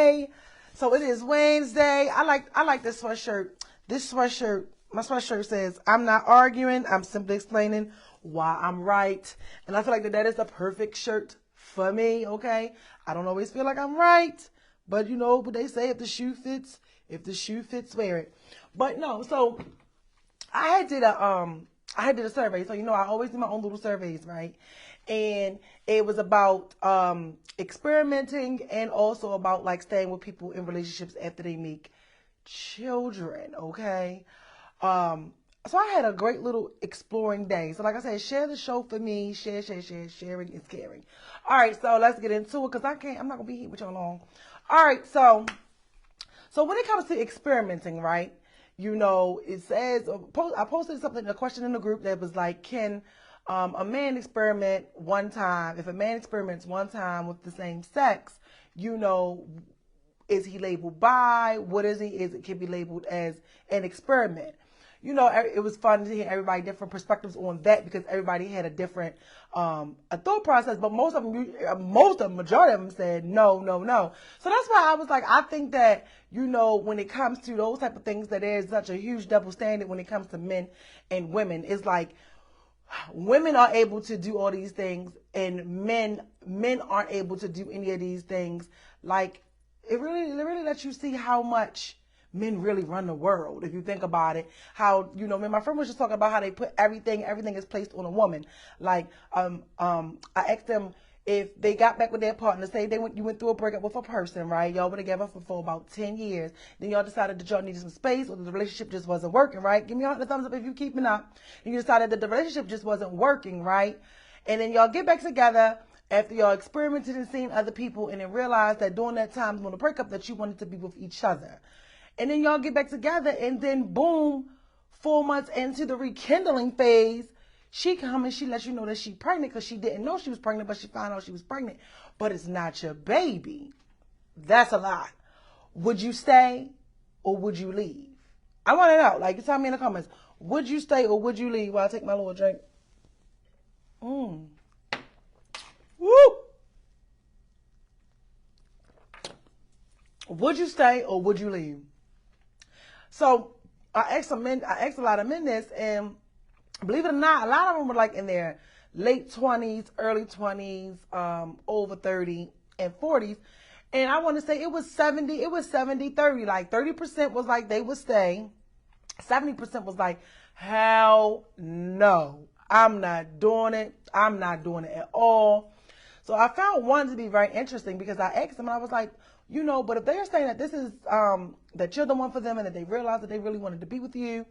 Wednesday. So it is Wednesday. I like this sweatshirt. My sweatshirt says, I'm not arguing. I'm simply explaining why I'm right. And I feel like that is the perfect shirt for me, okay? I don't always feel like I'm right. But you know what they say, if the shoe fits, wear it. But no, so I did a survey. So, you know, I always do my own little surveys, right? And it was about experimenting and also about like staying with people in relationships after they make children, okay? So I had a great little exploring day. So like I said, share the show for me. Sharing is caring. All right, so let's get into it because I'm not going to be here with y'all long. All right, so when it comes to experimenting, right? You know, it says, I posted a question in the group that was like, can a man experiment one time? If a man experiments one time with the same sex, you know, is he labeled bi? What is he? It can be labeled as an experiment. You know, it was fun to hear everybody different perspectives on that because everybody had a different a thought process. But majority of them said no. So that's why I was like, I think that, you know, when it comes to those type of things, that there's such a huge double standard when it comes to men and women. It's like women are able to do all these things and men aren't able to do any of these things. Like it really lets you see how much men really run the world. If you think about it, how, you know, my friend was just talking about how they put everything is placed on a woman. Like, I asked them if they got back with their partner, say you went through a breakup with a person, right? Y'all were together for about 10 years. Then y'all decided that y'all needed some space or the relationship just wasn't working, right? Give me a thumbs up if you're keeping up. You decided that the relationship just wasn't working, right? And then y'all get back together after y'all experimented and seen other people and then realized that during that time when the breakup that you wanted to be with each other. And then y'all get back together and then boom, 4 months into the rekindling phase, she come and she lets you know that she's pregnant because she didn't know she was pregnant, but she found out she was pregnant. But it's not your baby. That's a lot. Would you stay or would you leave? I want to know. Like, tell me in the comments. Would you stay or would you leave while I take my little drink? Woo! Would you stay or would you leave? So I asked a lot of men this, and believe it or not, a lot of them were like in their late 20s, early 20s, over 30 and 40s. And I want to say it was 70-30. Like 30% was like they would stay. 70% was like, hell no, I'm not doing it. I'm not doing it at all. So I found one to be very interesting because I asked them and I was like, you know, but if they're saying that this is, that you're the one for them and that they realize that they really wanted to be with you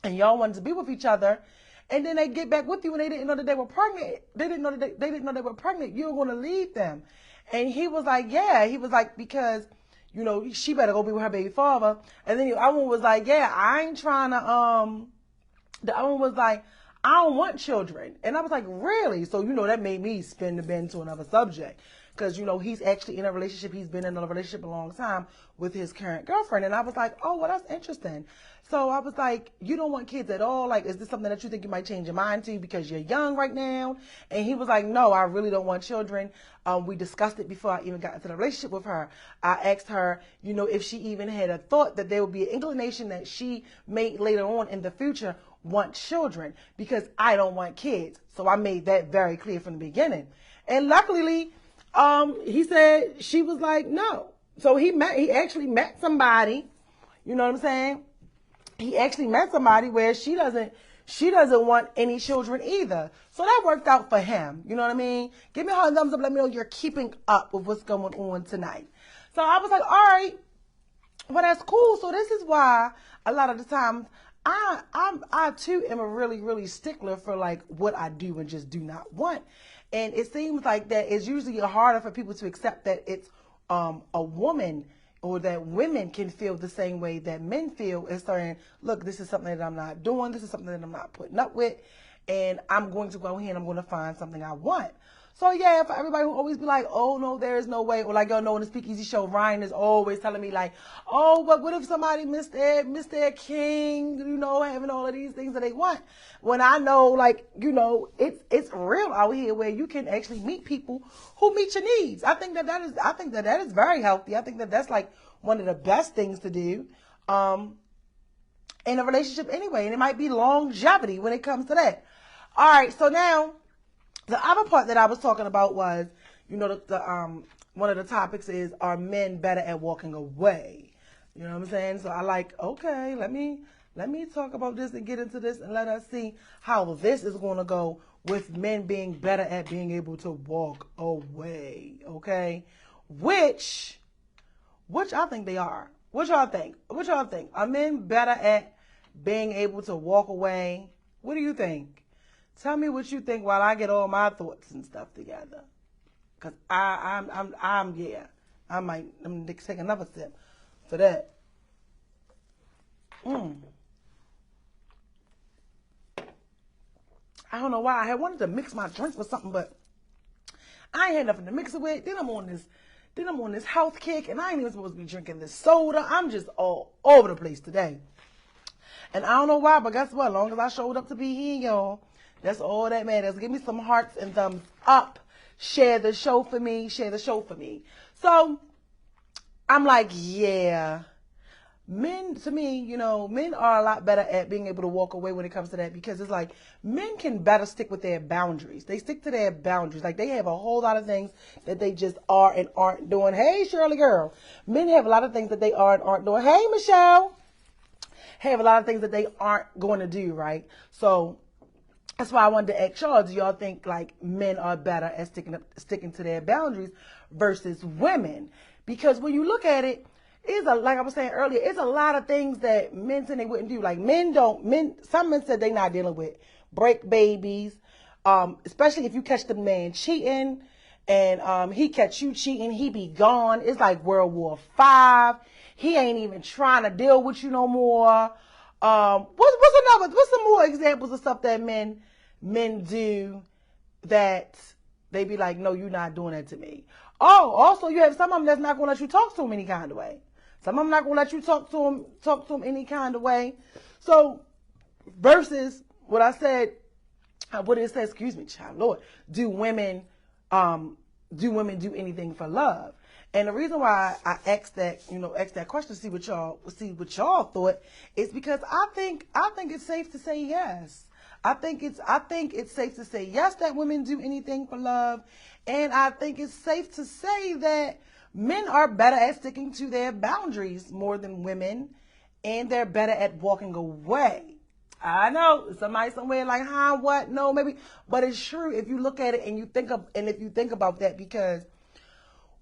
and y'all wanted to be with each other, and then they get back with you and they didn't know that they were pregnant. They didn't know they were pregnant. You're going to leave them. And he was like, yeah. He was like, because, you know, she better go be with her baby father. And then the other one was like, yeah, I ain't trying to, the other one was like, I don't want children. And I was like, really? So, you know, that made me spin the bend to another subject. Because, you know, he's actually in a relationship. He's been in a relationship a long time with his current girlfriend. And I was like, oh, well, that's interesting. So I was like, you don't want kids at all? Like, is this something that you think you might change your mind to because you're young right now? And he was like, no, I really don't want children. We discussed it before I even got into the relationship with her. I asked her, you know, if she even had a thought that there would be an inclination that she may later on in the future want children, because I don't want kids. So I made that very clear from the beginning. And luckily, he said, she was like, no. So he actually met somebody, you know what I'm saying? He actually met somebody where she doesn't want any children either. So that worked out for him. You know what I mean? Give me a thumbs up. Let me know you're keeping up with what's going on tonight. So I was like, all right, well, that's cool. So this is why a lot of the times I too am a really, really stickler for like what I do and just do not want. And it seems like that it's usually harder for people to accept that it's a woman, or that women can feel the same way that men feel, is saying, look, this is something that I'm not doing. This is something that I'm not putting up with. And I'm going to go ahead and I'm going to find something I want. So yeah, for everybody who always be like, oh no, there is no way, or like y'all know in the Speakeasy show, Ryan is always telling me like, oh, but what if somebody missed their king, having all of these things that they want? When I know, like, it's real out here where you can actually meet people who meet your needs. I think that is very healthy. I think that that's like one of the best things to do. In a relationship anyway, and it might be longevity when it comes to that. All right, so now the other part that I was talking about was, one of the topics is, are men better at walking away? You know what I'm saying? So I like, okay, let me talk about this and get into this and let us see how this is going to go with men being better at being able to walk away. Okay, which I think they are. What y'all think? Are men better at being able to walk away? What do you think? Tell me what you think while I get all my thoughts and stuff together. Cause I'm I might take another sip for that. I don't know why I had wanted to mix my drinks with something, but I ain't had nothing to mix it with. Then I'm on this health kick, and I ain't even supposed to be drinking this soda. I'm just all over the place today. And I don't know why, but guess what? As long as I showed up to be here, y'all, that's all that matters. Give me some hearts and thumbs up. Share the show for me. So I'm like, yeah. Men, to me, men are a lot better at being able to walk away when it comes to that, because it's like men can better stick with their boundaries. They stick to their boundaries. Like they have a whole lot of things that they just are and aren't doing. Hey, Shirley girl. Men have a lot of things that they are and aren't doing. Hey, Michelle. Have a lot of things that they aren't going to do, right? So that's why I wanted to ask y'all, do y'all think like men are better at sticking to their boundaries versus women? Because when you look at it, like I was saying earlier, it's a lot of things that men said they wouldn't do. Like some men said they not dealing with break babies, especially if you catch the man cheating and he catch you cheating, he be gone. It's like World War V. He ain't even trying to deal with you no more. What's some more examples of stuff that men do that they be like, no, you're not doing that to me. Oh, also you have some of them that's not going to let you talk to them any kind of way. Some of them not going to let you talk to them any kind of way. So versus what I said, what it says, excuse me, child, Lord, do women do anything for love? And the reason why I asked that question to see what y'all thought is because I think it's safe to say yes. I think it's safe to say yes that women do anything for love, and I think it's safe to say that men are better at sticking to their boundaries more than women, and they're better at walking away. I know somebody somewhere like, huh, what? No, maybe, but it's true if you look at it and if you think about that, because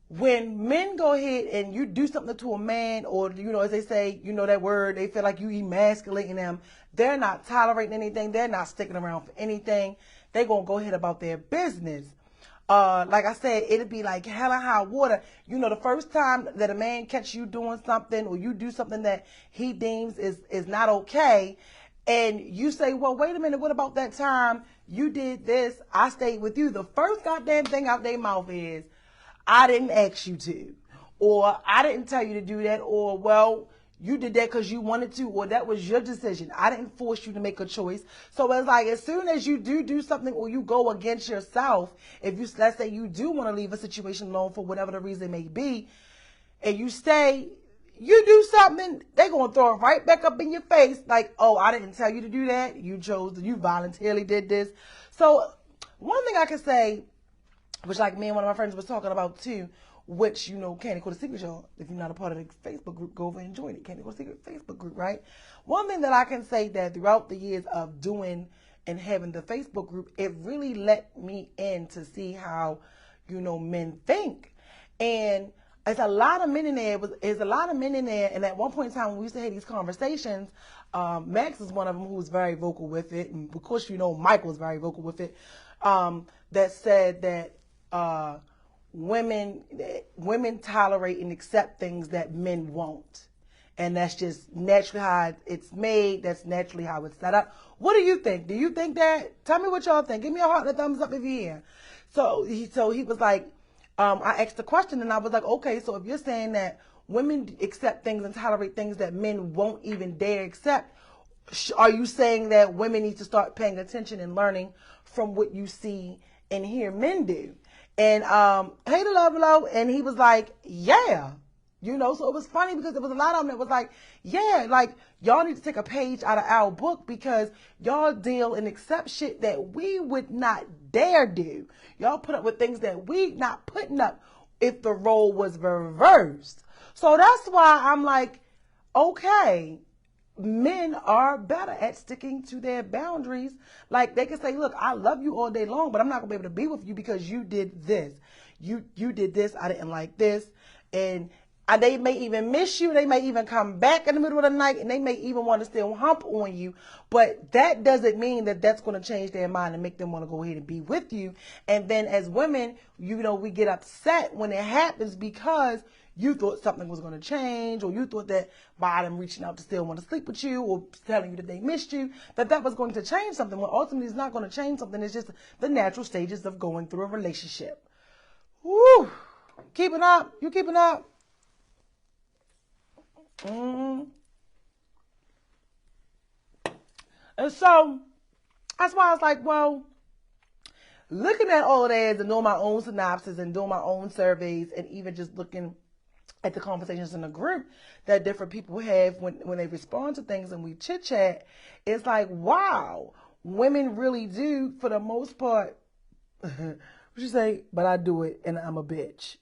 when men go ahead and you do something to a man, or, as they say, that word, they feel like you emasculating them, they're not tolerating anything. They're not sticking around for anything. They're going to go ahead about their business. Like I said, it'd be like hell and high water. The first time that a man catch you doing something, or you do something that he deems is not okay, and you say, well, wait a minute, what about that time you did this? I stayed with you. The first goddamn thing out their mouth is, I didn't ask you to, or I didn't tell you to do that, or, well, you did that because you wanted to, or that was your decision. I didn't force you to make a choice. So it's like, as soon as you do something, or you go against yourself, let's say you do want to leave a situation alone for whatever the reason may be, and you stay, you do something, they're going to throw it right back up in your face, like, oh, I didn't tell you to do that. You voluntarily did this. So one thing I can say, which like me and one of my friends was talking about too, which, Candi Coatedsecrets, y'all, if you're not a part of the Facebook group, go over and join it. Candi Coatedsecrets Facebook group, right? One thing that I can say that throughout the years of doing and having the Facebook group, it really let me in to see how, men think. And there's a lot of men in there. And at one point in time when we used to have these conversations, Max is one of them who was very vocal with it. And of course, Michael was very vocal with it. That said that, women tolerate and accept things that men won't. And that's just naturally how it's made. That's naturally how it's set up. What do you think? Do you think that? Tell me what y'all think. Give me a heart and a thumbs up if you're here. So he was like, I asked the question and I was like, okay, so if you're saying that women accept things and tolerate things that men won't even dare accept, are you saying that women need to start paying attention and learning from what you see and hear men do? And hey, the love below, and he was like, yeah. So it was funny because there was a lot of them that was like, yeah, like, y'all need to take a page out of our book because y'all deal and accept shit that we would not dare do. Y'all put up with things that we not putting up if the role was reversed. So that's why I'm like, okay, men are better at sticking to their boundaries. Like, they can say, look, I love you all day long, but I'm not going to be able to be with you because you did this. You did this. I didn't like this. And they may even miss you. They may even come back in the middle of the night, and they may even want to still hump on you. But that doesn't mean that that's going to change their mind and make them want to go ahead and be with you. And then as women, we get upset when it happens because you thought something was going to change, or you thought that by them reaching out to still want to sleep with you or telling you that they missed you, that was going to change something. Well, ultimately, it's not going to change something. It's just the natural stages of going through a relationship. Woo! Keeping up? You keeping up? And so that's why I was like, well, looking at all of that and doing my own synopsis and doing my own surveys and even just looking at the conversations in the group that different people have when they respond to things and we chit chat, it's like, wow, women really do, for the most part, what you say, but I do it and I'm a bitch.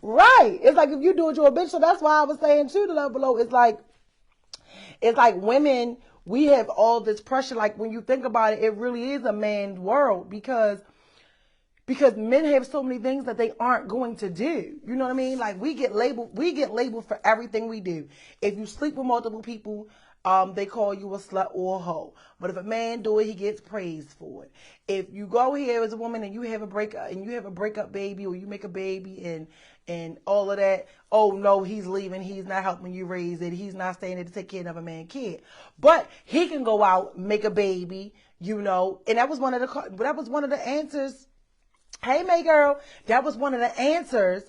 Right. It's like, if you do it, you're a bitch. So that's why I was saying too, the love below, it's like women, we have all this pressure. Like, when you think about it, it really is a man's world because men have so many things that they aren't going to do. You know what I mean? Like, we get labeled for everything we do. If you sleep with multiple people, they call you a slut or a hoe. But if a man do it, he gets praised for it. If you go here as a woman and you have a breakup baby, or you make a baby and all of that, oh no, he's leaving, he's not helping you raise it, he's not staying there to take care of a man kid. But he can go out, make a baby, and that was one of the answers. Hey, May girl, that was one of the answers.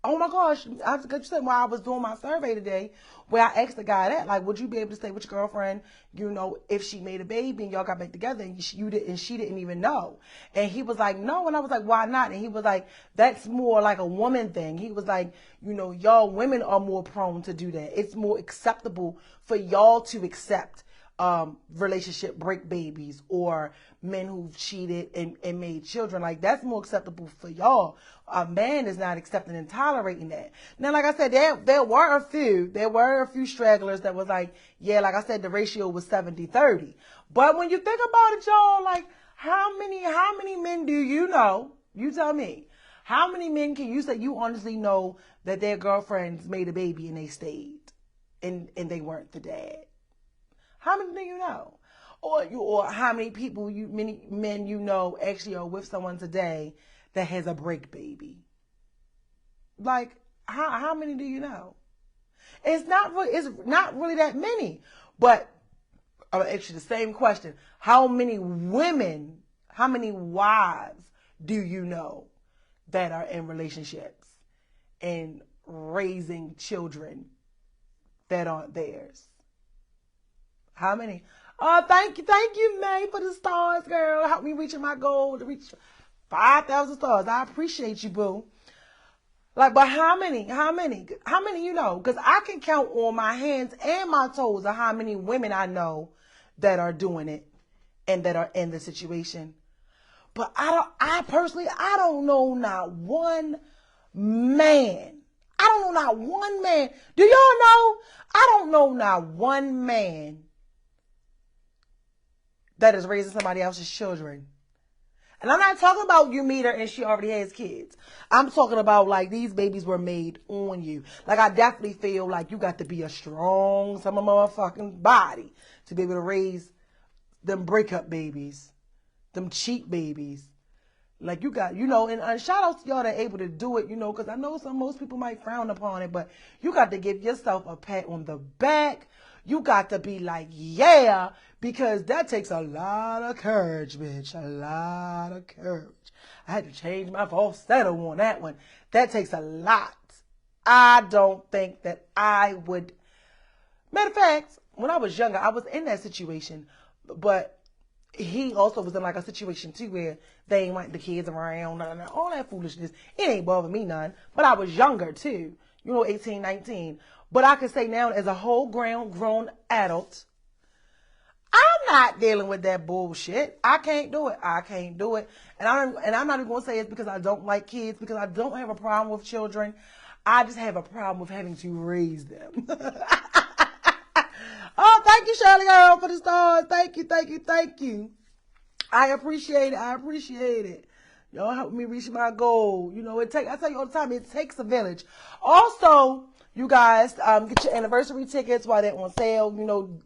Oh my gosh, I said while I was doing my survey today, where I asked the guy that, like, would you be able to stay with your girlfriend, if she made a baby and y'all got back together and she didn't even know? And he was like, no. And I was like, why not? And he was like, that's more like a woman thing. He was like, y'all women are more prone to do that. It's more acceptable for y'all to accept relationship break babies or men who've cheated and made children. Like, that's more acceptable for y'all. A man is not accepting and tolerating that. Now, like I said, there were a few stragglers that was like, yeah, like I said, the ratio was 70-30. But when you think about it, y'all, like, how many men do you know? You tell me. How many men can you say you honestly know that their girlfriends made a baby and they stayed and they weren't the dad? How many do you know? Or how many many men you know actually are with someone today that has a break baby? Like, how many do you know? It's not really that many. But actually, the same question: how many wives do you know that are in relationships and raising children that aren't theirs? How many? Oh, thank you, May, for the stars, girl. Help me reaching my goal to reach 5,000 stars. I appreciate you, boo. Like, but how many you know? Because I can count on my hands and my toes of how many women I know that are doing it and that are in the situation. But I personally don't know not one man. I don't know not one man. Do y'all know? I don't know not one man that is raising somebody else's children. And I'm not talking about you meet her and she already has kids. I'm talking about, like, these babies were made on you. Like, I definitely feel like you got to be a strong motherfucking body to be able to raise them breakup babies, them cheat babies. Like you got, and shout out to y'all that are able to do it, because I know most people might frown upon it, but you got to give yourself a pat on the back. You got to be like, yeah, because that takes a lot of courage, bitch. A lot of courage. I had to change my falsetto on that one. That takes a lot. I don't think that I would. Matter of fact, when I was younger, I was in that situation, but he also was in like a situation too where they ain't want the kids around, all that foolishness. It ain't bother me none, but I was younger too, 18, 19. But I can say now as a whole grown adult, I'm not dealing with that bullshit. I can't do it. And I'm not even going to say it's because I don't like kids, because I don't have a problem with children. I just have a problem with having to raise them. Oh, thank you, Shirley Girl, for the stars. Thank you. I appreciate it. Y'all help me reach my goal. I tell you all the time, it takes a village. Also, you guys, get your anniversary tickets while they're on sale.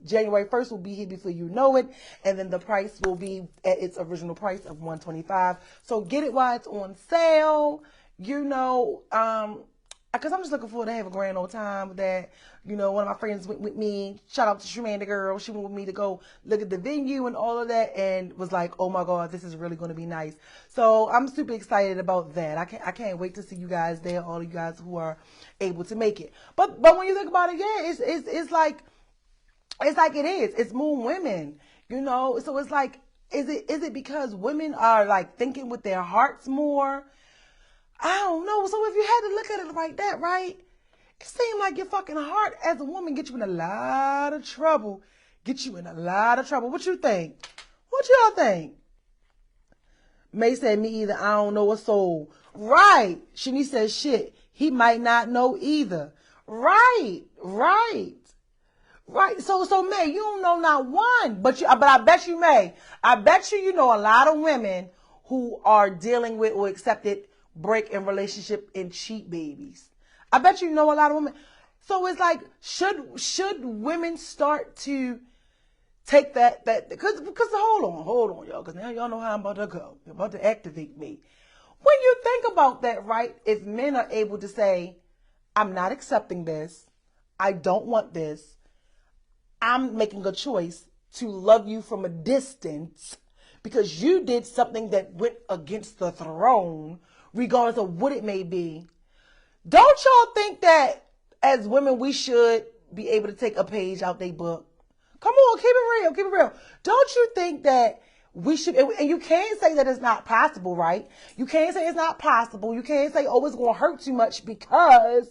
January 1st will be here before you know it. And then the price will be at its original price of $125. So get it while it's on sale. Because I'm just looking forward to have a grand old time with that. One of my friends went with me. Shout out to Shamanda Girl. She went with me to go look at the venue and all of that, and was like, oh my God, this is really going to be nice. So I'm super excited about that. I can't wait to see you guys there, all of you guys who are able to make it. But when you think about it, yeah, it's like it is. It's more women, So it's like, is it because women are like thinking with their hearts more? I don't know. So if you had to look at it like that, right? It seems like your fucking heart as a woman gets you in a lot of trouble. What you think? What y'all think? May said, me either. I don't know a soul. Right. Shanice says, shit. He might not know either. Right. So May, you don't know not one, but I bet you, May. I bet you know a lot of women who are dealing with or accepted break in relationship and cheat babies. I bet you know a lot of women. So it's like, should women start to take that because hold on, y'all, because now y'all know how I'm about to go. You're about to activate me. When you think about that, right? If men are able to say, I'm not accepting this, I don't want this, I'm making a choice to love you from a distance because you did something that went against the throne, regardless of what it may be. Don't y'all think that as women we should be able to take a page out their book? Come on, keep it real. Don't you think that we should, and you can't say that it's not possible, right? You can't say it's not possible. You can't say, oh, it's going to hurt too much, because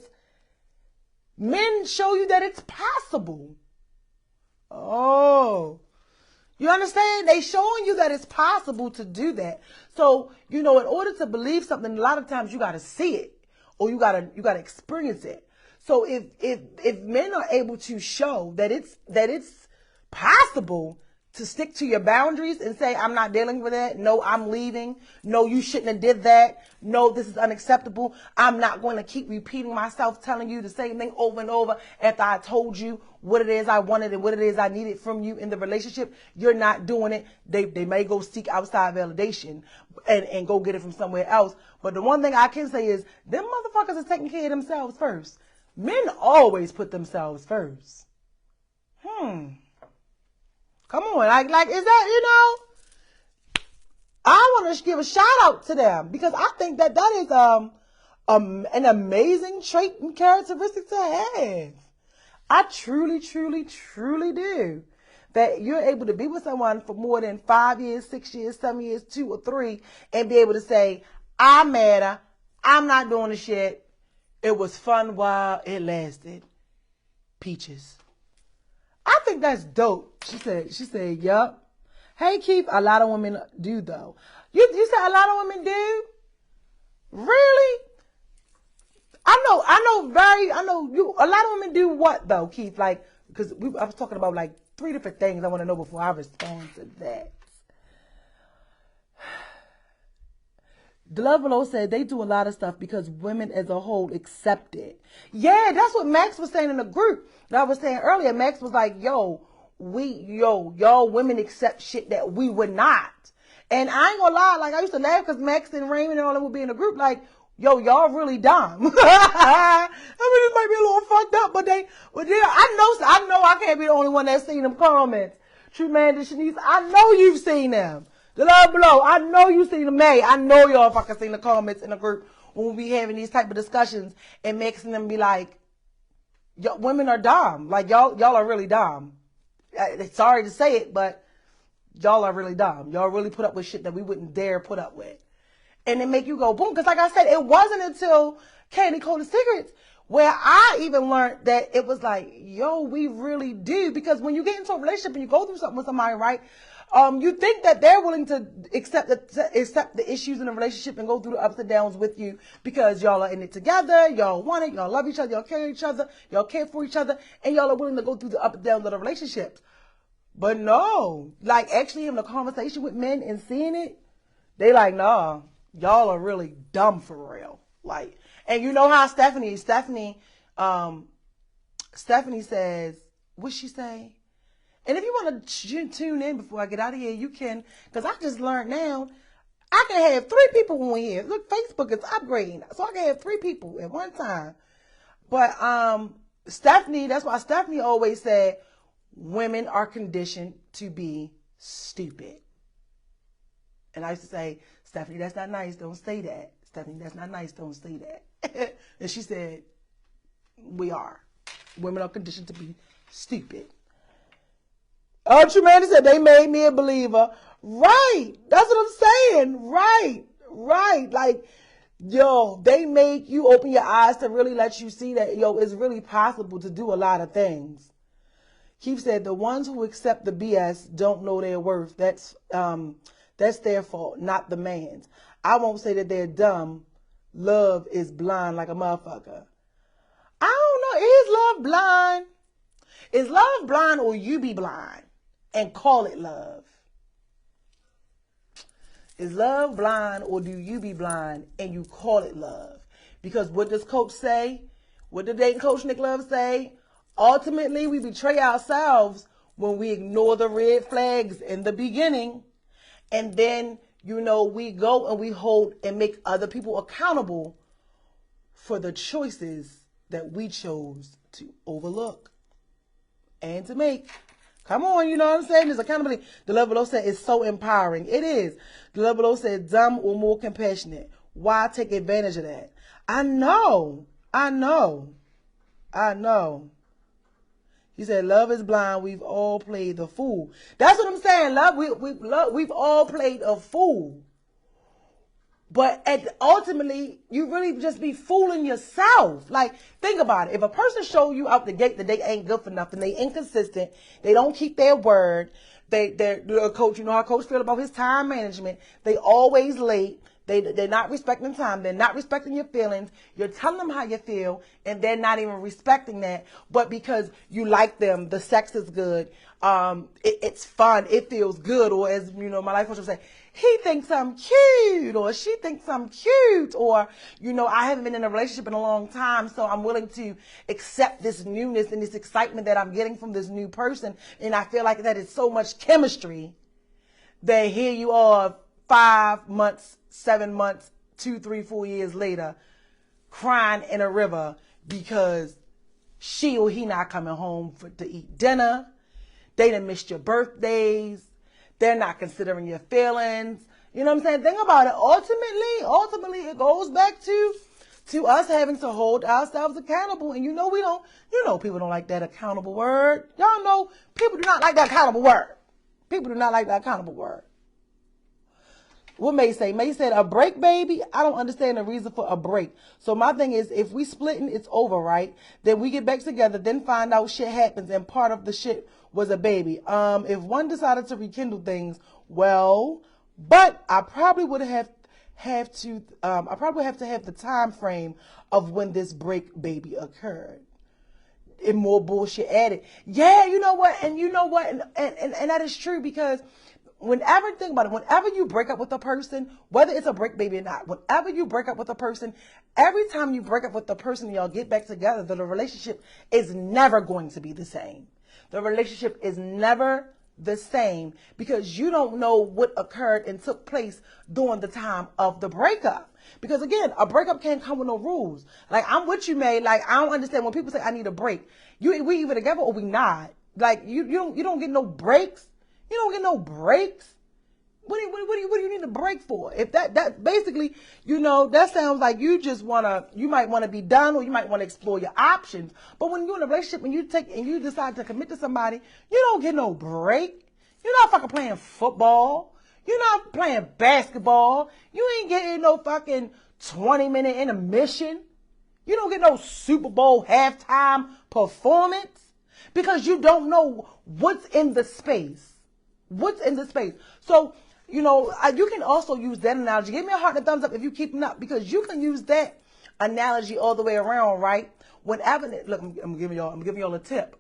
men show you that it's possible. Oh, you understand? They showing you that it's possible to do that. So, in order to believe something, a lot of times you got to see it, or you got to experience it. So if men are able to show that it's possible to stick to your boundaries and say, I'm not dealing with that. No, I'm leaving. No, you shouldn't have did that. No, this is unacceptable. I'm not going to keep repeating myself, telling you the same thing over and over after I told you what it is I wanted and what it is I needed from you in the relationship. You're not doing it. They may go seek outside validation and go get it from somewhere else. But the one thing I can say is them motherfuckers are taking care of themselves first. Men always put themselves first. Come on, like is that, I want to give a shout out to them, because I think that is an amazing trait and characteristic to have. I truly do. That you're able to be with someone for more than 5 years, 6 years, 7 years, 2 or 3, and be able to say, I'm mad, I'm not doing the shit. It was fun while it lasted. Peaches. I think that's dope. She said, yup. Hey, Keith, a lot of women do, though. You said a lot of women do? Really? I know you, a lot of women do what, though, Keith? Like, because I was talking about like 3 different things I want to know before I respond to that. Delovelo said they do a lot of stuff because women as a whole accept it. Yeah, that's what Max was saying in the group that I was saying earlier. Max was like, y'all women accept shit that we would not. And I ain't gonna lie, like I used to laugh because Max and Raymond and all them would be in a group like, yo, y'all really dumb. I mean, it might be a little fucked up, but yeah, I know I can't be the only one that's seen them comments. True man, Shanice, I know you've seen them. The love below, I know you've seen them. May, I know y'all fucking seen the comments in the group when we be having these type of discussions and making them be like, yo, women are dumb. Like y'all are really dumb. Sorry to say it, but y'all are really dumb. Y'all really put up with shit that we wouldn't dare put up with. And it make you go boom. Because like I said, it wasn't until Candi Coated Secrets where I even learned that it was like, yo, we really do. Because when you get into a relationship and you go through something with somebody, right? You think that they're willing to accept the issues in the relationship and go through the ups and downs with you because y'all are in it together, y'all want it, y'all love each other, y'all care for each other, and y'all are willing to go through the ups and downs of the relationships. But no, like actually having a conversation with men and seeing it, they like, nah, y'all are really dumb for real. Like, and you know how Stephanie says, what'd she say? And if you want to tune in before I get out of here, you can, because I just learned now, I can have 3 people on here. Look, Facebook is upgrading, so I can have 3 people at one time. But Stephanie, that's why Stephanie always said, women are conditioned to be stupid. And I used to say, Stephanie, that's not nice, don't say that. Stephanie, that's not nice, don't say that. And she said, we are. Women are conditioned to be stupid. Oh, Tremendous said they made me a believer. Right. That's what I'm saying. Right. Like, yo, they make you open your eyes to really let you see that, yo, it's really possible to do a lot of things. Keith said the ones who accept the BS don't know their worth. That's their fault, not the man's. I won't say that they're dumb. Love is blind like a motherfucker. I don't know. Is love blind? Is love blind or you be blind and call it love? Is love blind or do you be blind and you call it love? Because what does Coach say? What did dating Coach Nick Love say? Ultimately, we betray ourselves when we ignore the red flags in the beginning. And then, you know, we go and we hold and make other people accountable for the choices that we chose to overlook and to make. Come on, you know what I'm saying? There's accountability. The love below said it's so empowering. It is. The love below said dumb or more compassionate. Why take advantage of that? I know. He said, love is blind. We've all played the fool. That's what I'm saying. We've all played a fool. But ultimately, you really just be fooling yourself. Like, think about it. If a person show you out the gate that they ain't good for nothing, they inconsistent, they don't keep their word, they're coach, you know how coach feel about his time management, they always late, they're not respecting time, they're not respecting your feelings, you're telling them how you feel, and they're not even respecting that, but because you like them, the sex is good, it's fun, it feels good, or as, you know, my life coach would say, he thinks I'm cute, or she thinks I'm cute, or, you know, I haven't been in a relationship in a long time, so I'm willing to accept this newness and this excitement that I'm getting from this new person, and I feel like that is so much chemistry that here you are 5 months, 7 months, 2, 3, 4 years later, crying in a river because she or he not coming home to eat dinner. They done missed your birthdays. They're not considering your feelings. You know what I'm saying? Think about it. Ultimately, it goes back to us having to hold ourselves accountable. And people don't like that accountable word. Y'all know people do not like that accountable word. People do not like that accountable word. What May say? May said, a break, baby? I don't understand the reason for a break. So my thing is, if we splitting, it's over, right? Then we get back together, then find out shit happens, and part of the shit was a baby. If one decided to rekindle things, well, but I probably would have to have the time frame of when this break, baby, occurred. And more bullshit added. Yeah, you know what? And that is true because whenever you break up with a person, whether it's a break baby or not, whenever you break up with a person, every time you break up with the person and y'all get back together, the relationship is never going to be the same. The relationship is never the same because you don't know what occurred and took place during the time of the breakup. Because again, a breakup can't come with no rules. Like, I'm with you, May. Like, I don't understand when people say I need a break. We either together or we not. Like, you don't get no breaks. You don't get no breaks. What do you need a break for? If that basically, that sounds like you might want to be done, or you might want to explore your options. But when you're in a relationship and you decide to commit to somebody, you don't get no break. You're not fucking playing football. You're not playing basketball. You ain't getting no fucking 20-minute intermission. You don't get no Super Bowl halftime performance because you don't know what's in the space. What's in the space? So, you can also use that analogy. Give me a heart and a thumbs up if you're keeping up, because you can use that analogy all the way around, right? Whenever, look, I'm giving y'all a tip.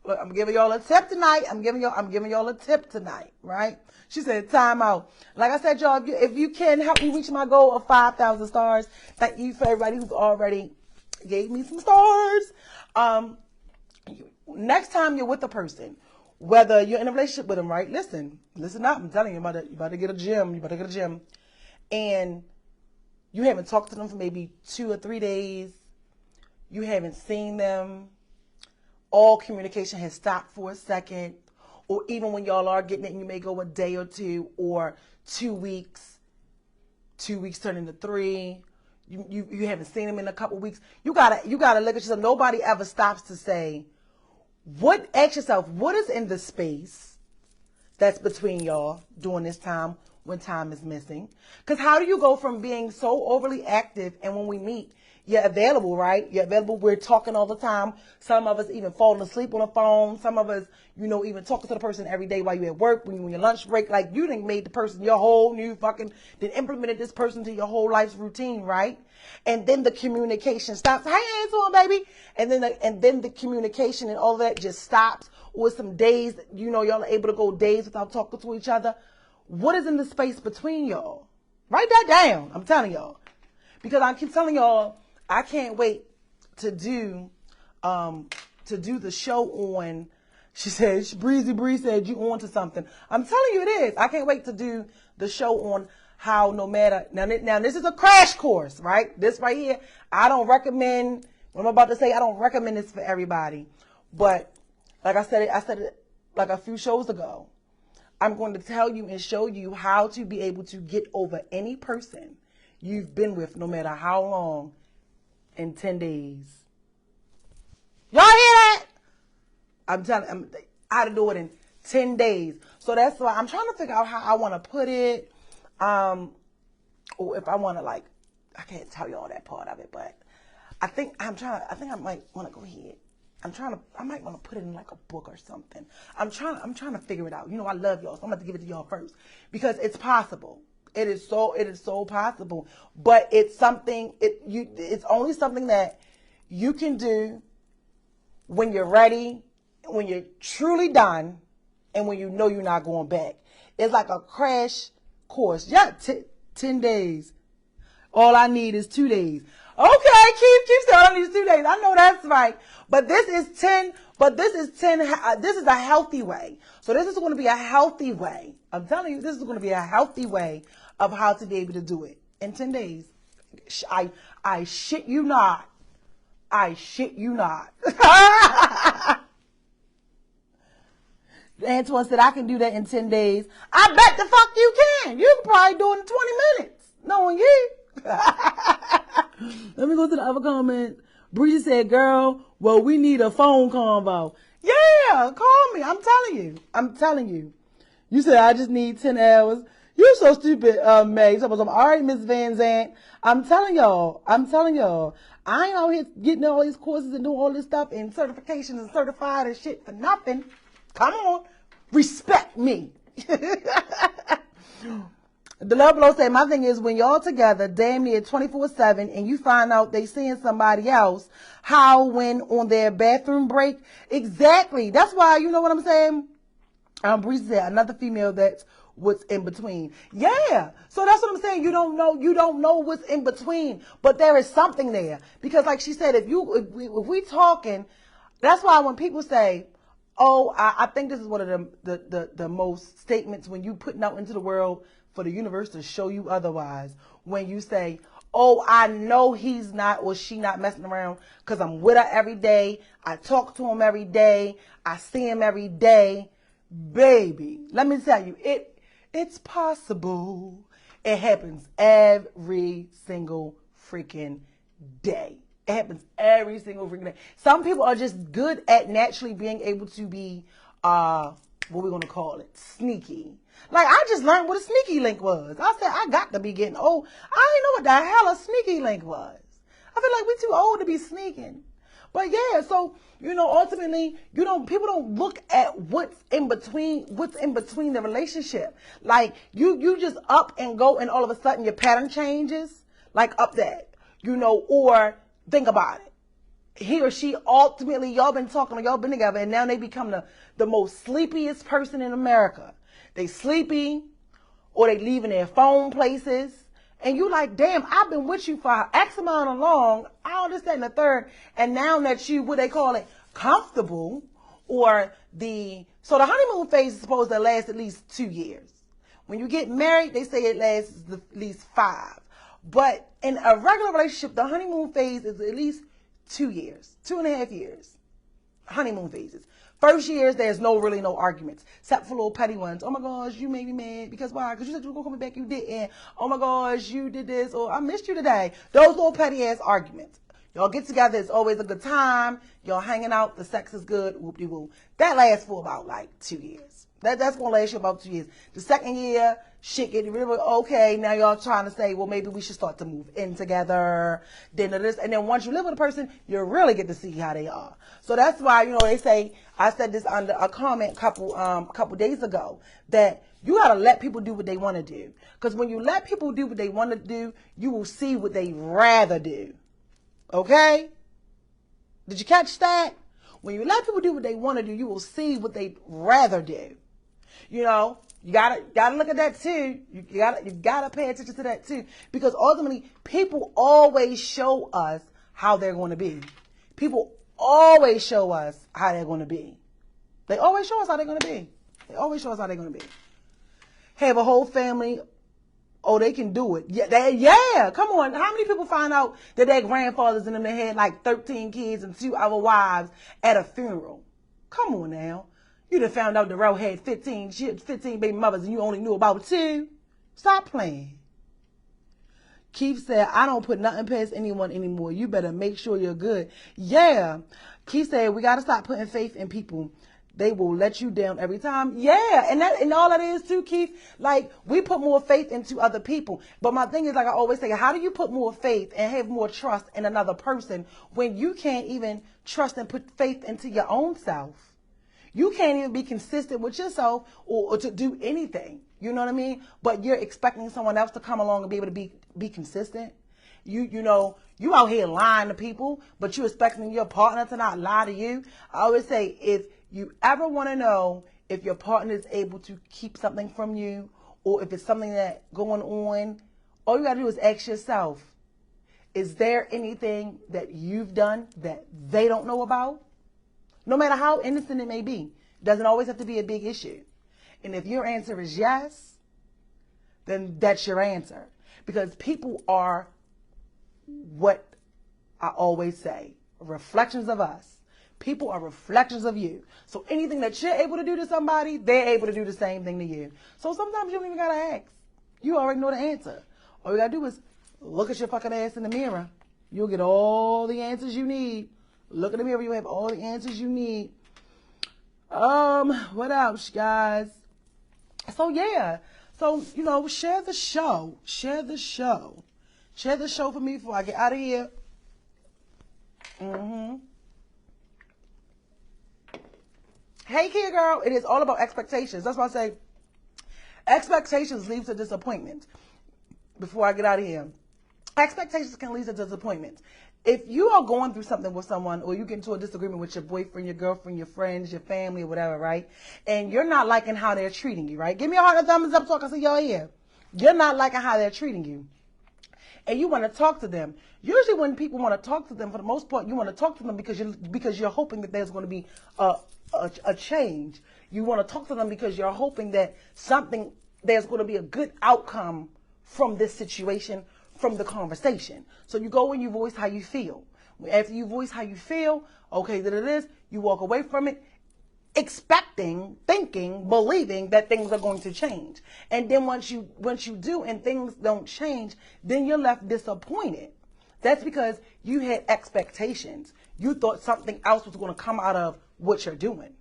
Look, I'm giving y'all a tip tonight. I'm giving y'all a tip tonight, right? She said, time out. Like I said, y'all, if you can help me reach my goal of 5,000 stars, thank you for everybody who's already gave me some stars. Next time you're with a person, whether you're in a relationship with them, right? Listen up. I'm telling you, you about to get a gym. And you haven't talked to them for maybe 2 or 3 days. You haven't seen them. All communication has stopped for a second. Or even when y'all are getting it, you may go a day or two or 2 weeks. 2 weeks turn into 3. You haven't seen them in a couple weeks. You gotta look at yourself. Nobody ever stops to say, ask yourself, what is in the space that's between y'all during this time when time is missing? Because how do you go from being so overly active and when we meet, you're available, right? You're available. We're talking all the time. Some of us even falling asleep on the phone. Some of us, even talking to the person every day while you're at work, when your lunch break. Like, you done made the person your whole new then implemented this person to your whole life's routine, right? And then the communication stops. Hey, hands on, baby. And then the communication and all that just stops. Or some days, y'all are able to go days without talking to each other. What is in the space between y'all? Write that down. I'm telling y'all. Because I keep telling y'all, I can't wait to do the show on. She said, Breezy Bree said you on to something. I'm telling you it is. I can't wait to do the show on how no matter, now this is a crash course, right? This right here, I don't recommend, what I'm about to say, I don't recommend this for everybody. But like I said it like a few shows ago. I'm going to tell you and show you how to be able to get over any person you've been with, no matter how long, in 10 days. Y'all hear that? I'm telling you, how to do it in 10 days. So that's why I'm trying to figure out how I want to put it. Or if I want to, I can't tell you all that part of it, but I think I might want to go ahead. I might want to put it in like a book or something. I'm trying to figure it out. I love y'all, so I'm going to give it to y'all first because it's possible. It is so possible, but it's only something that you can do when you're ready, when you're truly done, and when you know you're not going back. It's like a crash course. Yeah, 10 days. All I need is 2 days. Okay, keep saying all I need is 2 days. I know that's right. But this is 10. This is a healthy way. So this is going to be a healthy way. I'm telling you, this is going to be a healthy way of how to be able to do it in 10 days. I shit you not. I shit you not. Antoine said, I can do that in 10 days. I bet the fuck you can. You can probably do it in 20 minutes. Knowing you. Let me go to the other comment. Bridget said, girl, well, we need a phone convo. Yeah, call me. I'm telling you. You said, I just need 10 hours. You're so stupid, Meg. So I'm all right, Miss Van Zant. I'm telling y'all. I ain't out here getting all these courses and doing all this stuff and certifications and certified and shit for nothing. Come on. Respect me. The Love Below said, my thing is when y'all together damn near 24/7 and you find out they seeing somebody else, how when on their bathroom break? Exactly. That's why, you know what I'm saying? Bree said, another female that's what's in between. Yeah. So that's what I'm saying. You don't know what's in between, but there is something there. Because like she said, if we talking, that's why when people say, Oh, I think this is one of the most statements when you putting out into the world for the universe to show you otherwise. When you say, oh, I know he's not or she not messing around because I'm with her every day. I talk to him every day. I see him every day. Baby, let me tell you, it's possible. It happens every single freaking day. It happens every single freaking day. Some people are just good at naturally being able to be, what we're going to call it, sneaky. Like, I just learned what a sneaky link was. I said, I got to be getting old. I didn't know what the hell a sneaky link was. I feel like we're too old to be sneaking. But yeah, so, ultimately, people don't look at what's in between the relationship. Like, you just up and go and all of a sudden your pattern changes. Like, up that, or think about it. He or she ultimately, y'all been talking, y'all been together, and now they become the most sleepiest person in America. They sleepy, or they leaving their phone places. And you like, damn, I've been with you for X amount of long, all this, that, and the third. And now that you, what they call it, comfortable, so the honeymoon phase is supposed to last at least 2 years. When you get married, they say it lasts at least 5. But in a regular relationship, the honeymoon phase is at least 2 years, 2.5 years. Honeymoon phases. First years, there's really no arguments, except for little petty ones. Oh my gosh, you made me mad. Because why? Because you said you were going to call me back, you didn't. Oh my gosh, you did this, or I missed you today. Those little petty ass arguments. Y'all get together, it's always a good time. Y'all hanging out, the sex is good, whoop-de-whoop. That lasts for about 2 years. That's going to last you about 2 years. The second year, shit get really okay. Now y'all trying to say, well, maybe we should start to move in together. Then this, and then once you live with a person, you really get to see how they are. So that's why, they say, I said this under a comment couple days ago, that you got to let people do what they want to do. Because when you let people do what they want to do, you will see what they rather do. Okay? Did you catch that? When you let people do what they want to do, you will see what they rather do. You gotta look at that too. You gotta pay attention to that too. Because ultimately, people always show us how they're going to be. People always show us how they're going to be. They always show us how they're going to be. They always show us how they're going to be. Have a whole family. Oh, they can do it. Yeah, come on. How many people find out that their grandfathers in them, they had 13 kids and 2 other wives at a funeral? Come on now. You done found out the row had 15 baby mothers and you only knew about 2. Stop playing. Keith said, I don't put nothing past anyone anymore. You better make sure you're good. Yeah. Keith said, we got to stop putting faith in people. They will let you down every time. Yeah. And all that is too, Keith. We put more faith into other people. But my thing is, I always say, how do you put more faith and have more trust in another person when you can't even trust and put faith into your own self? You can't even be consistent with yourself or to do anything. You know what I mean? But you're expecting someone else to come along and be able to be consistent. You out here lying to people, but you're expecting your partner to not lie to you. I always say, if you ever want to know if your partner is able to keep something from you, or if it's something that going on, all you got to do is ask yourself, is there anything that you've done that they don't know about? No matter how innocent it may be. It doesn't always have to be a big issue. And if your answer is yes, then that's your answer. Because people are, what I always say, reflections of us. People are reflections of you. So anything that you're able to do to somebody, they're able to do the same thing to you. So sometimes you don't even got to ask. You already know the answer. All you got to do is look at your fucking ass in the mirror. You'll get all the answers you need. Look in the mirror, you have all the answers you need. What else, guys? So yeah. So, share the show. Share the show. Share the show for me before I get out of here. Hey, kid girl, it is all about expectations. That's why I say expectations lead to disappointment. Before I get out of here. Expectations can lead to disappointment. If you are going through something with someone, or you get into a disagreement with your boyfriend, your girlfriend, your friends, your family, or whatever, right? And you're not liking how they're treating you, right? Give me a heart and thumbs up so I can see y'all here. You're not liking how they're treating you. and you want to talk to them. Usually when people want to talk to them, for the most part, you want to talk to them because you're hoping that there's going to be a change. You want to talk to them because you're hoping that there's going to be a good outcome from this situation, from the conversation. So you go and you voice how you feel. After you voice how you feel, okay, that it is, you walk away from it, expecting, thinking, believing that things are going to change. And then once you do and things don't change, then you're left disappointed. That's because you had expectations. You thought something else was going to come out of what you're doing.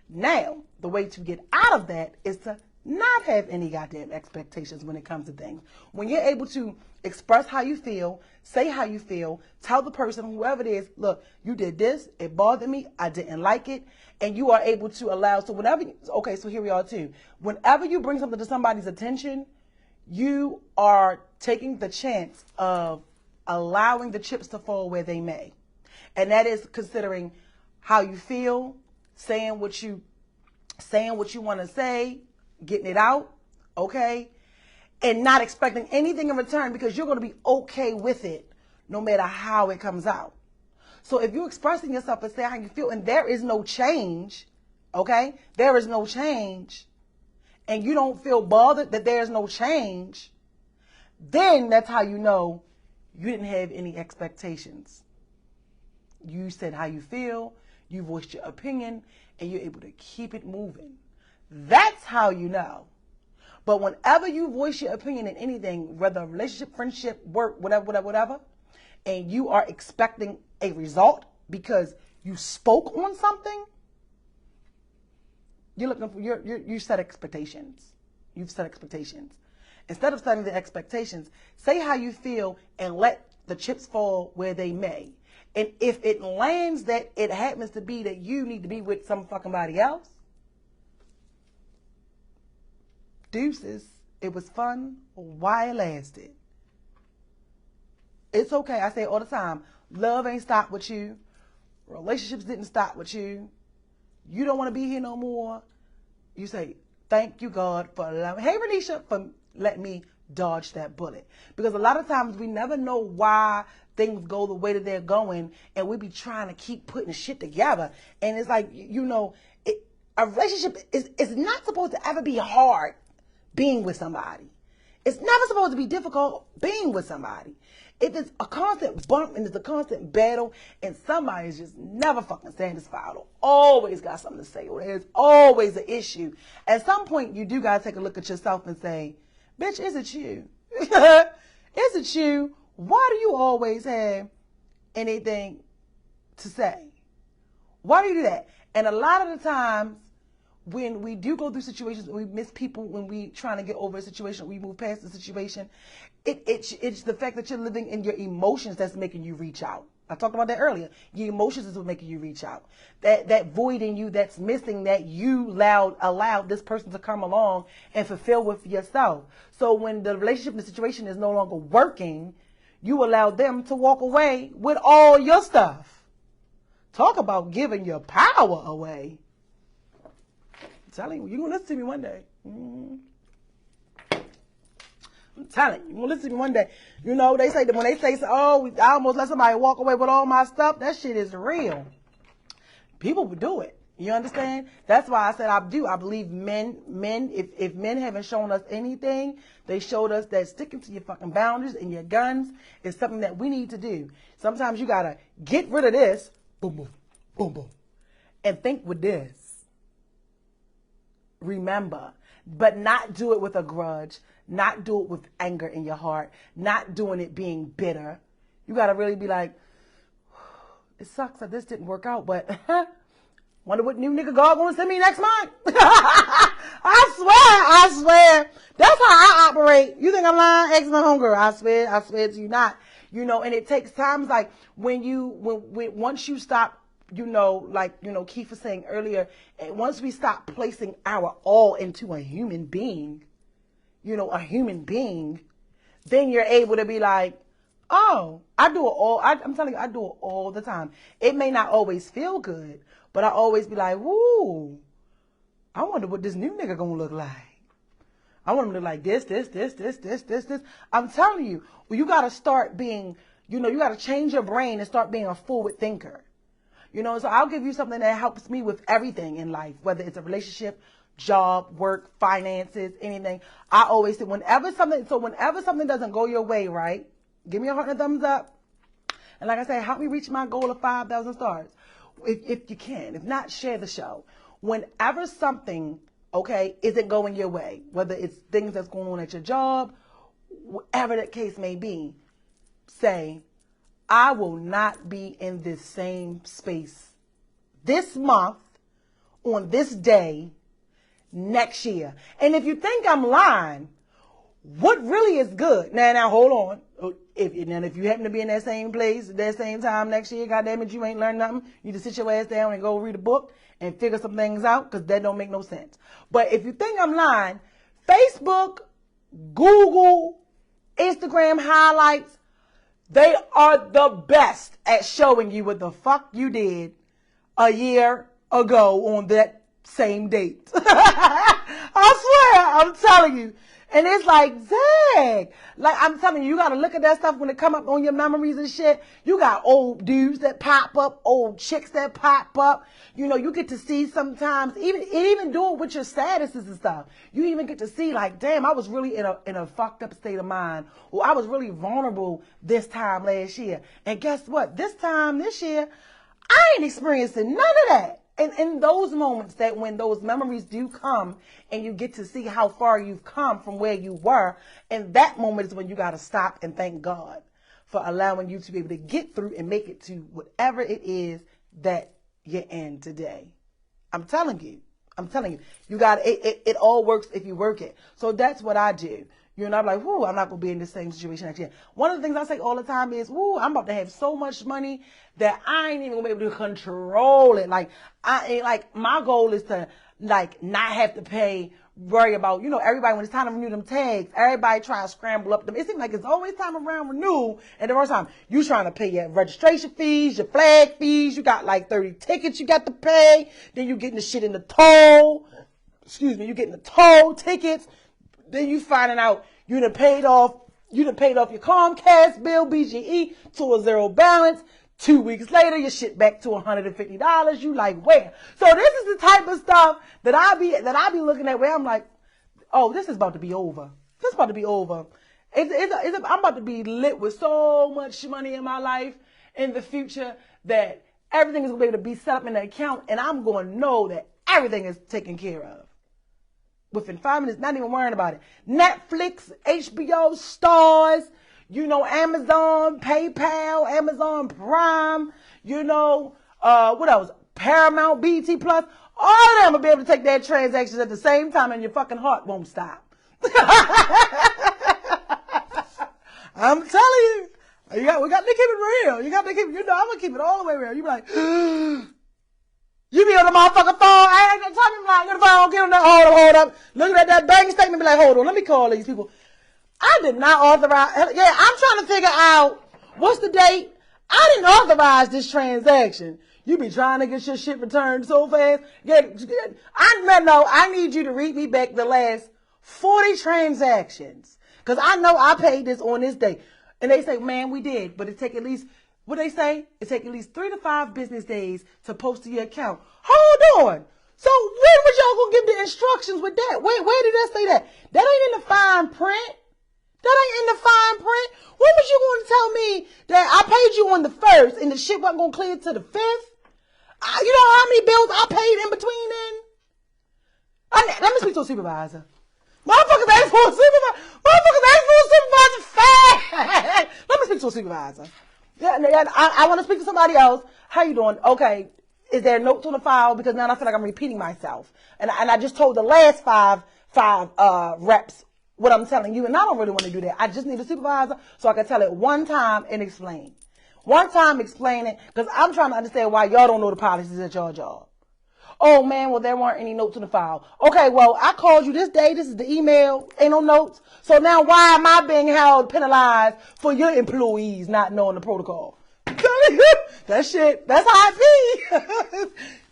Now, the way to get out of that is to not have any goddamn expectations when it comes to things. When you're able to express how you feel, say how you feel, tell the person, whoever it is, look, you did this, it bothered me, I didn't like it, and you are able to allow, so here we are too. Whenever you bring something to somebody's attention, you are taking the chance of allowing the chips to fall where they may. And that is considering how you feel, saying what you want to say, getting it out, okay? And not expecting anything in return because you're going to be okay with it no matter how it comes out. So if you're expressing yourself and saying how you feel and there is no change, okay? There is no change and you don't feel bothered that there's no change, then that's how you know you didn't have any expectations. You said how you feel, you voiced your opinion, and you're able to keep it moving. That's how you know. But whenever you voice your opinion in anything, whether relationship, friendship, work, whatever, and you are expecting a result because you spoke on something, you set expectations. You've set expectations. Instead of setting the expectations, say how you feel and let the chips fall where they may. And if it lands that it happens to be that you need to be with some fucking body else, deuces, it was fun while it lasted. It's okay. I say it all the time. Love ain't stopped with you. Relationships didn't stop with you. You don't want to be here no more. You say, thank you, God, for allowing. Hey, Renisha, for letting me dodge that bullet. Because a lot of times we never know why things go the way that they're going, and we be trying to keep putting shit together. And it's like, a relationship is not supposed to ever be hard being with somebody. It's never supposed to be difficult being with somebody. If it's a constant bump and it's a constant battle and somebody is just never fucking satisfied or always got something to say or there's always an issue, at some point you do got to take a look at yourself and say, bitch, is it you? Is it you? Why do you always have anything to say? Why do you do that? And a lot of the times when we do go through situations, when we miss people, when we trying to get over a situation, we move past the situation, it's the fact that you're living in your emotions that's making you reach out. I talked about that earlier. Your emotions is what making you reach out. That void in you that's missing, that you allowed this person to come along and fulfill with yourself. So when the relationship and the situation is no longer working, you allow them to walk away with all your stuff. Talk about giving your power away. I'm telling you, you're going to listen to me one day. I'm telling you, you're going to listen to me one day. You know, they say that when they say, oh, I almost let somebody walk away with all my stuff, that shit is real. People would do it. You understand? That's why I said I do. I believe men, if men haven't shown us anything, they showed us that sticking to your fucking boundaries and your guns is something that we need to do. Sometimes you got to get rid of this, boom, boom, boom, boom, and think with this. Remember, but not do it with a grudge, not do it with anger in your heart, not doing it being bitter. You got to really be like, it sucks that this didn't work out, but wonder what new nigga God gonna send me next month. I swear. That's how I operate. You think I'm lying? Ask my homegirl. I swear to you not. You know, and it takes times like once you stop, Keith was saying earlier, once we stop placing our all into a human being, then you're able to be like, oh, I do it all. I'm telling you, I do it all the time. It may not always feel good, but I always be like, woo, I wonder what this new nigga gonna look like. I want them to like this. I'm telling you, well, you got to start being, you got to change your brain and start being a forward thinker. So I'll give you something that helps me with everything in life, whether it's a relationship, job, work, finances, anything. I always say whenever something doesn't go your way, right? Give me a heart and a thumbs up. And like I say, help me reach my goal of 5,000 stars. If you can. If not, share the show. Whenever something, isn't going your way, whether it's things that's going on at your job, whatever that case may be, say, I will not be in this same space this month, on this day, next year. And if you think I'm lying, what really is good? Now, hold on. If you happen to be in that same place at that same time next year, goddamn it, you ain't learned nothing. You just sit your ass down and go read a book and figure some things out, because that don't make no sense. But if you think I'm lying, Facebook, Google, Instagram highlights, they are the best at showing you what the fuck you did a year ago on that same date. I swear, I'm telling you. And it's like, dang. Like, I'm telling you, you got to look at that stuff when it come up on your memories and shit. You got old dudes that pop up, old chicks that pop up. You get to see sometimes, even do it with your statuses and stuff. You even get to see, like, damn, I was really in a fucked up state of mind. Or I was really vulnerable this time last year. And guess what? This time this year, I ain't experiencing none of that. And in those moments, that when those memories do come and you get to see how far you've come from where you were, and that moment is when you got to stop and thank God for allowing you to be able to get through and make it to whatever it is that you're in today. I'm telling you, you got it all works if you work it. So that's what I do. I'm like, whoo, I'm not going to be in the same situation next year. One of the things I say all the time is, whoo, I'm about to have so much money that I ain't even going to be able to control it. Like, my goal is to, not have to worry about, everybody, when it's time to renew them tags, everybody try to scramble up them. It seems like it's always time around renewal. And the first time, you trying to pay your registration fees, your flag fees. You got like 30 tickets you got to pay. Then you getting the shit in the toll. You getting the toll tickets. Then you finding out you done paid off your Comcast bill, BGE, to a zero balance. 2 weeks later, your shit back to $150. You like, where? So this is the type of stuff that I be looking at where I'm like, oh, this is about to be over. This is about to be over. I'm about to be lit with so much money in my life in the future that everything is going to be able to be set up in the account, and I'm going to know that everything is taken care of. Within 5 minutes, not even worrying about it. Netflix, HBO, Stars, Amazon, PayPal, Amazon Prime, what else? Paramount, BT Plus. All of them will be able to take their transactions at the same time, and your fucking heart won't stop. I'm telling you. We got to keep it real. You got to keep, I'm going to keep it all the way real. You be like, you be on the motherfucking phone. I ain't got time. I'm like, on the phone, get on that. Hold up. Looking at that bank statement, be like, hold on, let me call these people. I did not authorize. Yeah, I'm trying to figure out what's the date. I didn't authorize this transaction. You be trying to get your shit returned so fast. I need you to read me back the last 40 transactions. Because I know I paid this on this day. And they say, man, we did. But it take at least, what they say? It take at least 3 to 5 business days to post to your account. Hold on. So when was y'all going to give the instructions with that? Where did that say that? That ain't in the fine print. That ain't in the fine print. When was you going to tell me that I paid you on the 1st and the shit wasn't going to clear to the 5th? You know how many bills I paid in between then? Let me speak to a supervisor. Motherfuckers ain't for a supervisor. Fast. Let me speak to a supervisor. Yeah, I want to speak to somebody else. How you doing? Okay. Is there notes on the file? Because now I feel like I'm repeating myself. And I just told the last five reps what I'm telling you, and I don't really want to do that. I just need a supervisor so I can tell it one time and explain. One time explain it, because I'm trying to understand why y'all don't know the policies at your job. Oh man, well there weren't any notes in the file. Okay, well I called you this day, this is the email, ain't no notes. So now why am I being held penalized for your employees not knowing the protocol? That shit, that's how it be. You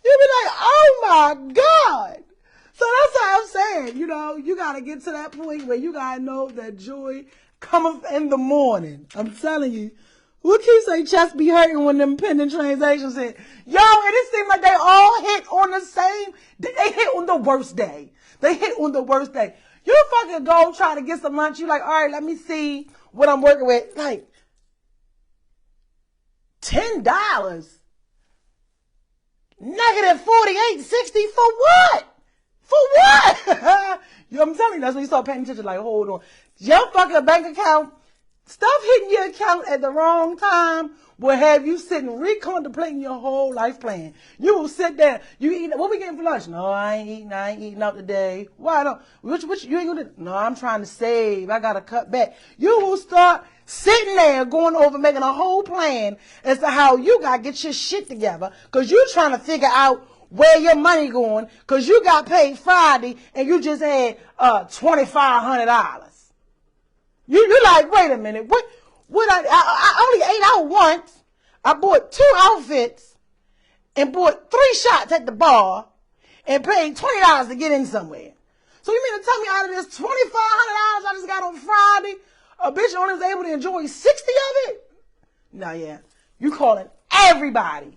be like, oh my God. So that's how I'm saying, you gotta get to that point where you gotta know that joy cometh in the morning. I'm telling you. What can you say? Chest be hurting when them pending transactions hit. Yo, and it seems like they all hit on the same. They hit on the worst day. They hit on the worst day. You fucking go try to get some lunch. You like, all right, let me see what I'm working with. Like $10. Negative 48.60 for what? For what? Yo, I'm telling you, that's when you start paying attention. Like, hold on. Your fucking bank account. Stuff hitting your account at the wrong time will have you sitting recontemplating your whole life plan. You will sit there. You eat. What we getting for lunch? No, I ain't eating. I ain't eating out today. Why don't? Which you ain't gonna? No, I'm trying to save. I gotta cut back. You will start sitting there going over making a whole plan as to how you gotta get your shit together because you trying to figure out where your money going because you got paid Friday and you just had $2,500. You like, wait a minute, what I only ate out once. I bought 2 outfits and bought 3 shots at the bar and paid $20 to get in somewhere. So you mean to tell me out of this $2,500 I just got on Friday, a bitch only was able to enjoy 60 of it? No, yeah. You calling everybody.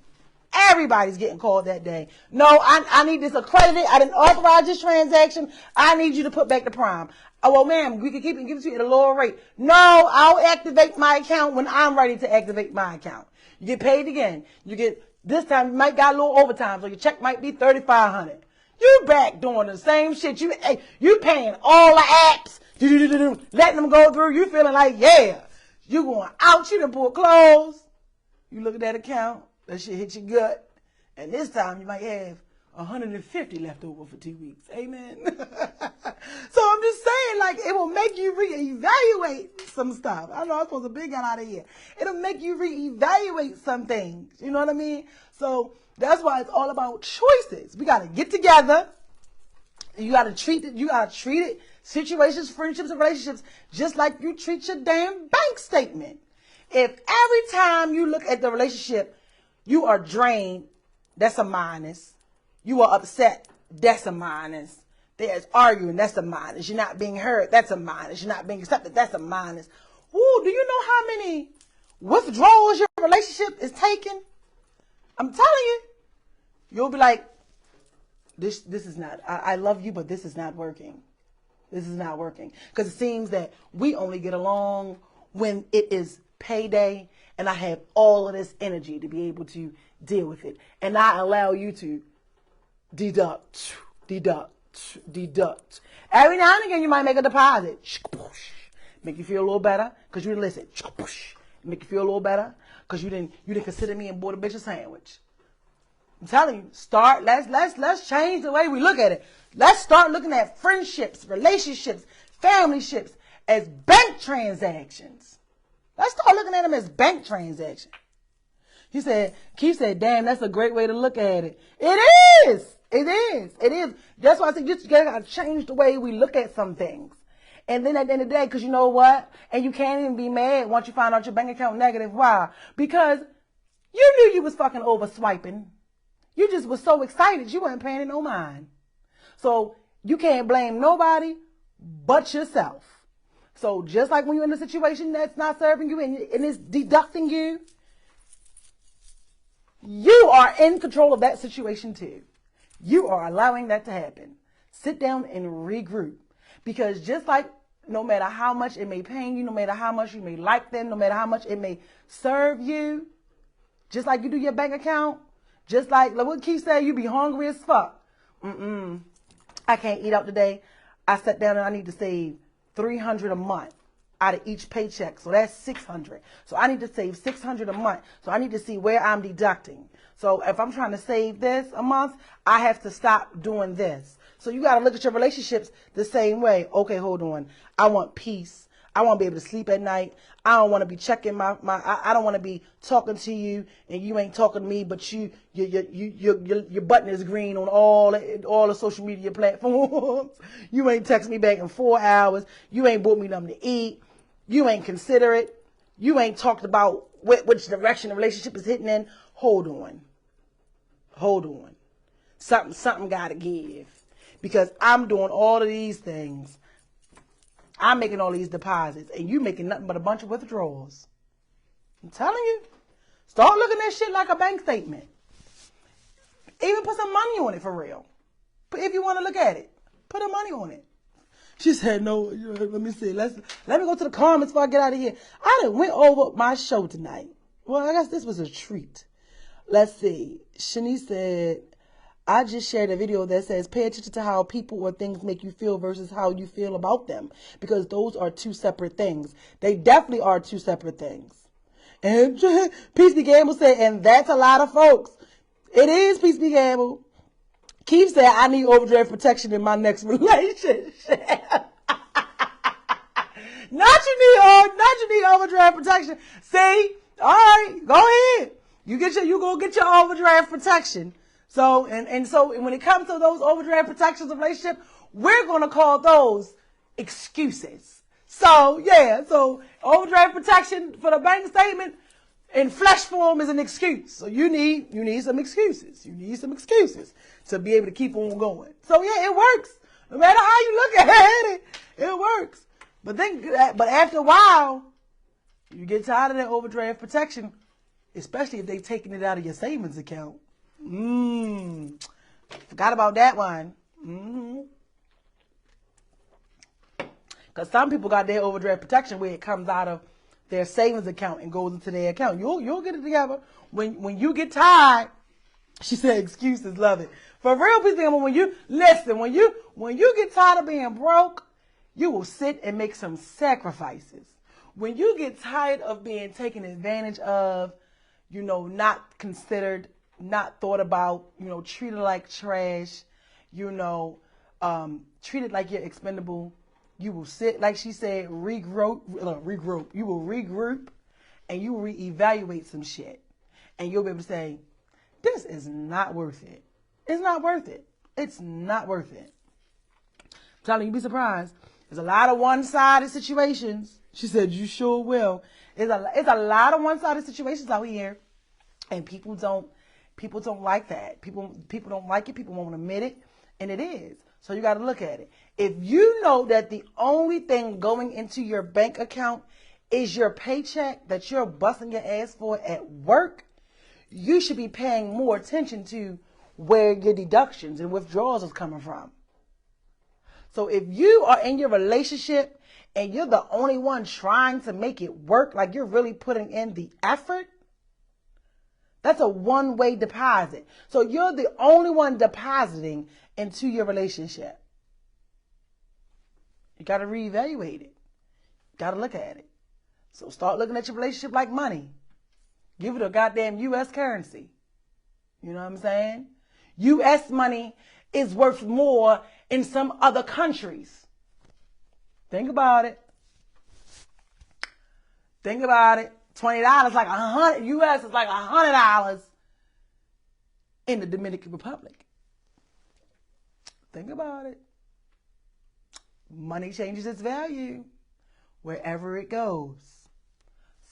Everybody's getting called that day. No, I need this accredited. I didn't authorize this transaction. I need you to put back the prime. Oh, well, ma'am, we can keep it and give it to you at a lower rate. No, I'll activate my account when I'm ready to activate my account. You get paid again. You get, this time you might got a little overtime, so your check might be $3,500. You back doing the same shit. You paying all the apps, letting them go through. You feeling like, yeah, you going out, you done pull clothes. You look at that account, that shit hit your gut. And this time you might have 150 left over for 2 weeks. Amen. So I'm just saying, like, it will make you reevaluate some stuff. I know I'm supposed to be getting out of here. It'll make you reevaluate some things. You know what I mean? So that's why it's all about choices. We got to get together. You got to treat it, situations, friendships, and relationships, just like you treat your damn bank statement. If every time you look at the relationship, you are drained, that's a minus. You are upset, that's a minus. There's arguing, that's a minus. You're not being heard, that's a minus. You're not being accepted, that's a minus. Ooh, do you know how many withdrawals your relationship is taking? I'm telling you. You'll be like, this is not, I love you, but this is not working. This is not working. Because it seems that we only get along when it is payday and I have all of this energy to be able to deal with it. And I allow you to deduct. Every now and again, you might make a deposit. Make you feel a little better because you didn't listen. Make you feel a little better because you didn't consider me and bought a bitch a sandwich. I'm telling you, let's change the way we look at it. Let's start looking at friendships, relationships, family ships as bank transactions. Let's start looking at them as bank transactions. Keith said, damn, that's a great way to look at it. It is. That's why I said you gotta change the way we look at some things. And then at the end of the day, because you know what? And you can't even be mad once you find out your bank account negative. Why? Because you knew you was fucking over swiping. You just was so excited you weren't paying it no mind. So you can't blame nobody but yourself. So just like when you're in a situation that's not serving you and it's deducting you, you are in control of that situation too. You are allowing that to happen. Sit down and regroup. Because just like no matter how much it may pain you, no matter how much you may like them, no matter how much it may serve you, just like you do your bank account, just like what Keith said, you be hungry as fuck. I can't eat out today. I sat down and I need to save $300 a month out of each paycheck. So that's $600. So I need to save $600 a month. So I need to see where I'm deducting. So if I'm trying to save this a month, I have to stop doing this. So you got to look at your relationships the same way. Okay, hold on. I want peace. I want to be able to sleep at night. I don't want to be checking I don't want to be talking to you and you ain't talking to me, but your button is green on all the social media platforms. You ain't text me back in 4 hours. You ain't bought me nothing to eat. You ain't considerate. You ain't talked about which direction the relationship is hitting in. Hold on. Something got to give. Because I'm doing all of these things I'm making all these deposits and you making nothing but a bunch of withdrawals. I'm telling you. Start looking at shit like a bank statement. Even put some money on it for real. But if you want to look at it, put the money on it. She said, no, let me see. Let me go to the comments before I get out of here. I done went over my show tonight. Well, I guess this was a treat. Let's see. Shanice said, I just shared a video that says, pay attention to how people or things make you feel versus how you feel about them. Because those are two separate things. They definitely are two separate things. And Peace Be Gamble said, and that's a lot of folks. It is Peace Be Gamble. Keith said, I need overdraft protection in my next relationship. Not you need overdraft protection. See? All right, go ahead. You go get your overdraft protection. So so when it comes to those overdraft protections of relationship, we're gonna call those excuses. So yeah, so overdraft protection for the bank statement in flesh form is an excuse. So you need some excuses. You need some excuses to be able to keep on going. So yeah, it works. No matter how you look at it, it works. But after a while, you get tired of that overdraft protection, especially if they've taken it out of your savings account. Forgot about that one. Because some people got their overdraft protection where it comes out of their savings account and goes into their account. You'll get it together. When you get tired, she said excuses, love it. For real, people, when you get tired of being broke, you will sit and make some sacrifices. When you get tired of being taken advantage of, not considered, not thought about, treated like trash, treated like you're expendable, you will sit, like she said, regroup. You will regroup and you will reevaluate some shit. And you'll be able to say, this is not worth it. It's not worth it. It's not worth it. I'm telling you, you'd be surprised. There's a lot of one-sided situations. She said, you sure will. It's a lot of one-sided situations out here. And people don't like that. People don't like it. People won't admit it. And it is. So you got to look at it. If you know that the only thing going into your bank account is your paycheck that you're busting your ass for at work, you should be paying more attention to where your deductions and withdrawals is coming from. So if you are in your relationship and you're the only one trying to make it work, like you're really putting in the effort, that's a one-way deposit. So you're the only one depositing into your relationship. You got to reevaluate it. Got to look at it. So start looking at your relationship like money. Give it a goddamn U.S. currency. You know what I'm saying? U.S. money is worth more in some other countries. Think about it. Think about it. $20 like $100 U.S. is like $100 in the Dominican Republic. Think about it. Money changes its value wherever it goes.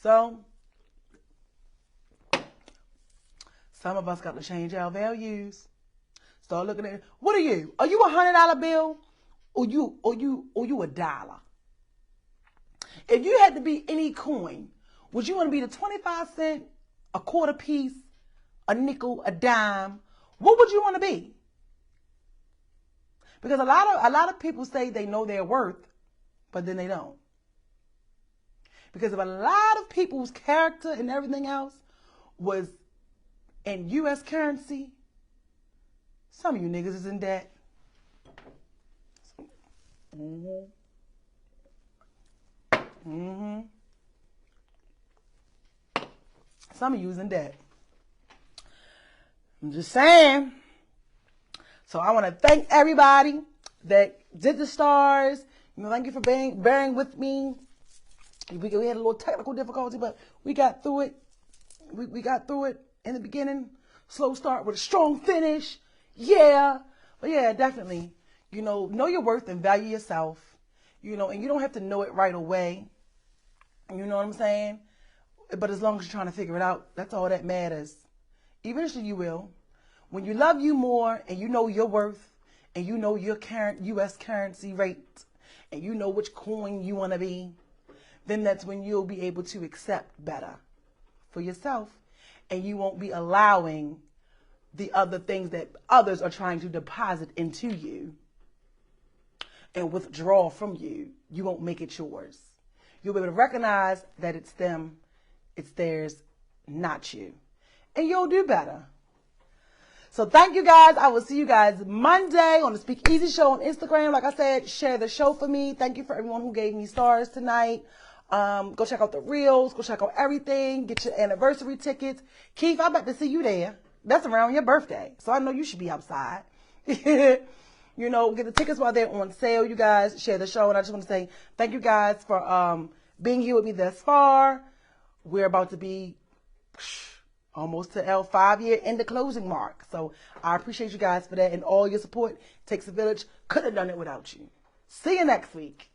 So some of us got to change our values. Start looking at it. What are you? Are you a $100 bill or you a dollar? If you had to be any coin, would you want to be the 25 cent, a quarter piece, a nickel, a dime? What would you want to be? Because a lot of people say they know their worth, but then they don't. Because if a lot of people's character and everything else was in U.S. currency, some of you niggas is in debt. Some of you is in debt. I'm just saying. So I want to thank everybody that did the stars. Thank you for bearing with me. We had a little technical difficulty, but we got through it. We got through it in the beginning. Slow start with a strong finish. Yeah. But yeah, definitely. Know your worth and value yourself. And you don't have to know it right away. You know what I'm saying? But as long as you're trying to figure it out, that's all that matters. Eventually you will. When you love you more and you know your worth and you know your current U.S. currency rate and you know which coin you want to be, then that's when you'll be able to accept better for yourself, and you won't be allowing the other things that others are trying to deposit into you and withdraw from you. You won't make it yours. You'll be able to recognize that it's them, it's theirs, not you. And you'll do better. So thank you guys. I will see you guys Monday on the Speak Easy Show on Instagram. Like I said, share the show for me. Thank you for everyone who gave me stars tonight. Go check out the reels. Go check out everything. Get your anniversary tickets. Keith, I bet to see you there. That's around your birthday. So I know you should be outside. You know, get the tickets while they're on sale, you guys. Share the show. And I just want to say thank you guys for being here with me thus far. We're about to be almost to our 5-year in the closing mark. So I appreciate you guys for that and all your support. Takes a village. Could have done it without you. See you next week.